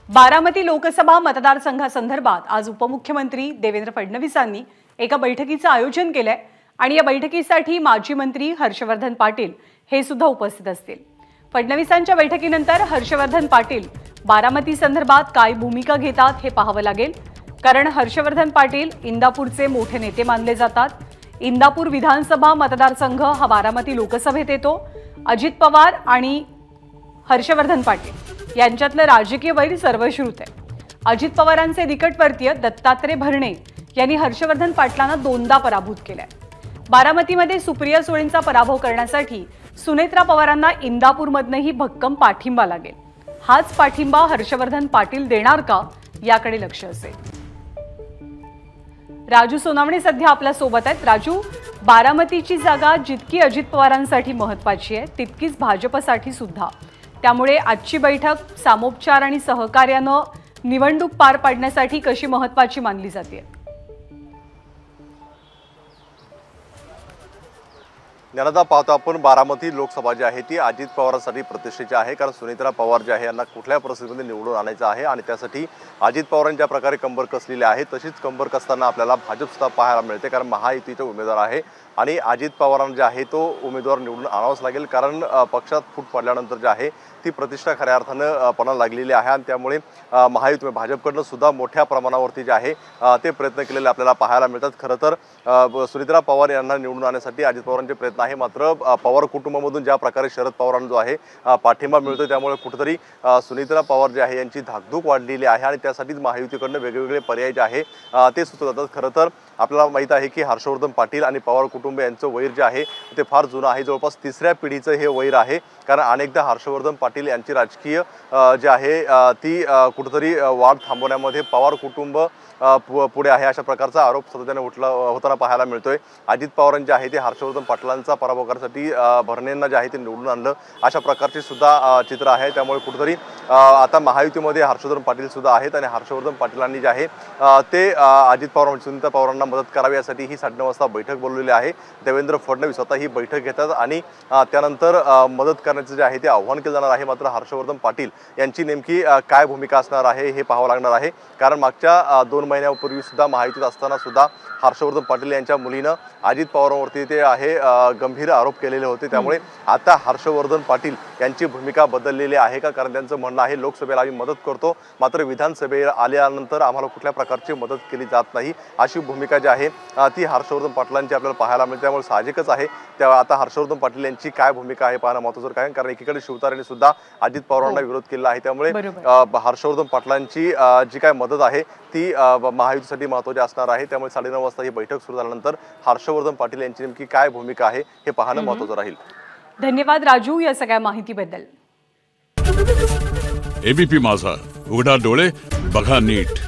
बारामती लोकसभा मतदारसंघासंदर्भात आज उपमुख्यमंत्री देवेंद्र फडणवीसांनी एका बैठकीचं आयोजन केलंय आणि या बैठकीसाठी माजी मंत्री हर्षवर्धन पाटील हे सुद्धा उपस्थित असतील। फडणवीसांच्या बैठकीनंतर हर्षवर्धन पाटील बारामती संदर्भात काय भूमिका घेतात हे पाहावं लागेल, कारण हर्षवर्धन पाटील इंदापूरचे मोठे नेते मानले जातात। इंदापूर विधानसभा मतदारसंघ हा बारामती लोकसभेत येतो। अजित पवार आणि हर्षवर्धन पाटील यांच्यातलं राजकीय वैर सर्वश्रुत आहे। अजित पवारांचे निकटवर्तीय दत्तात्रय भरणे यांनी हर्षवर्धन पाटलांना दोनदा पराभूत केलाय। बारामतीमध्ये सुप्रिया सुळेंचा पराभव करण्यासाठी सुनेत्रा पवारांना इंदापूरमधनंही भक्कम पाठिंबा लागेल। हाच पाठिंबा हर्षवर्धन पाटील देणार का याकडे लक्ष असेल। राजू सोनावणे सध्या आपल्या सोबत आहेत। राजू, बारामतीची जागा जितकी अजित पवारांसाठी महत्त्वाची आहे तितकीच भाजपसाठी सुद्धा, त्यामुळे आजची बैठक सामोपचार आणि सहकार्याने निवडणूक पार पाडण्यासाठी कशी महत्त्वाची मानली जाते? ज्ञानदा, पाहतो आपण बारामती लोकसभा जी आहे ती अजित पवारांसाठी प्रतिष्ठेची आहे, कारण सुनेत्रा पवार जे आहे यांना कुठल्या परिस्थितीमध्ये निवडून आणायचं आहे आणि त्यासाठी अजित पवारांनी ज्या प्रकारे कंबर कसलेली आहे तशीच कंबर कसताना आपल्याला भाजप सुद्धा पाहायला मिळते, कारण महायुतीचे उमेदवार आहे आणि अजित पवारांना जे आहे तो उमेदवार निवडून आणावाच लागेल, कारण पक्षात फूट पडल्यानंतर जे आहे ती प्रतिष्ठा खऱ्या अर्थानं पणाला लागलेली आहे आणि त्यामुळे महायुती भाजपकडनं सुद्धा मोठ्या प्रमाणावरती जे आहे ते प्रयत्न केलेले आपल्याला पाहायला मिळतात। खरं तर सुनेत्रा पवार यांना निवडून आणण्यासाठी अजित पवारांचे प्रयत्न आहे, मात्र पवार कुटुंबामधून ज्या प्रकारे शरद पवारांना जो आहे पाठिंबा मिळतो त्यामुळे कुठेतरी सुनेत्रा पवार जे आहे यांची धाकधूक वाढलेली आहे आणि त्यासाठीच महायुतीकडनं वेगवेगळे पर्याय जे आहे ते सुचवले जातात। खरं तर आपल्याला माहीत आहे की हर्षवर्धन पाटील आणि पवार कुटुंब यांचं वैर जे आहे ते फार जुनं आहे, जवळपास तिसऱ्या पिढीचं हे वैर आहे, कारण अनेकदा हर्षवर्धन पाटील यांची राजकीय जे आहे ती कुठेतरी वाढ थांबवण्यामध्ये पवार कुटुंब पुढे आहे अशा प्रकारचा आरोप सातत्याने होताना पाहायला मिळतोय। अजित पवारांचे आहे ते हर्षवर्धन पाटलांचा पराभव करण्यासाठी भरणेंना जे आहे ते निवडून आणलं अशा प्रकारचे सुद्धा चित्र आहे, त्यामुळे कुठेतरी आता महायुतीमध्ये हर्षवर्धन पाटील सुद्धा आहेत आणि हर्षवर्धन पाटीलांनी जे आहे ते अजित पवार सुनीता पवारांना मदत करावी यासाठी ही 9:30 वाजता बैठक बोलवलेली आहे। देवेंद्र फडणवीस स्वतः ही बैठक घेतात आणि त्यानंतर मदत करण्याचे जे आहे ते आव्हान केलं जाणार आहे। मात्र हर्षवर्धन पाटील यांची नेमकी काय भूमिका असणार आहे हे पाहावं लागणार आहे, कारण मागच्या 2 महिन्यापूर्वी सुद्धा महायुतीत असताना सुद्धा हर्षवर्धन पाटील यांच्या मुलीनं अजित पवारांवरती ते आहे गंभीर आरोप केलेले होते, त्यामुळे आता हर्षवर्धन पाटील यांची भूमिका बदललेली आहे का? कारण त्यांचं म्हणणं आहे लोकसभेला आम्ही मदत करतो मात्र विधानसभेला आल्यानंतर आम्हाला कुठल्या प्रकारची मदत केली जात नाही अशी भूमिका जी आहे ती हर्षवर्धन पाटलांची आपल्याला पाहायला मिळते। त्यामुळे साहजिकच आहे तेव्हा आता हर्षवर्धन पाटील यांची काय भूमिका आहे पाहणं महत्त्वाचं आहे, कारण एकीकडे शिवतारेंनी सुद्धा अजित पवारांना विरोध केला आहे, त्यामुळे हर्षवर्धन पाटलांची जी काय मदत आहे ती महायुतीसाठी महत्त्वाची असणार आहे। त्यामुळे 9:30 वाजता ही बैठक सुरू झाल्यानंतर हर्षवर्धन पाटील यांची नेमकी काय भूमिका आहे हे पाहणं महत्त्वाचं राहील। धन्यवाद राजू या सगळ्या माहितीबद्दल। एबीपी माझा, उघडा डोळे बघा नीट।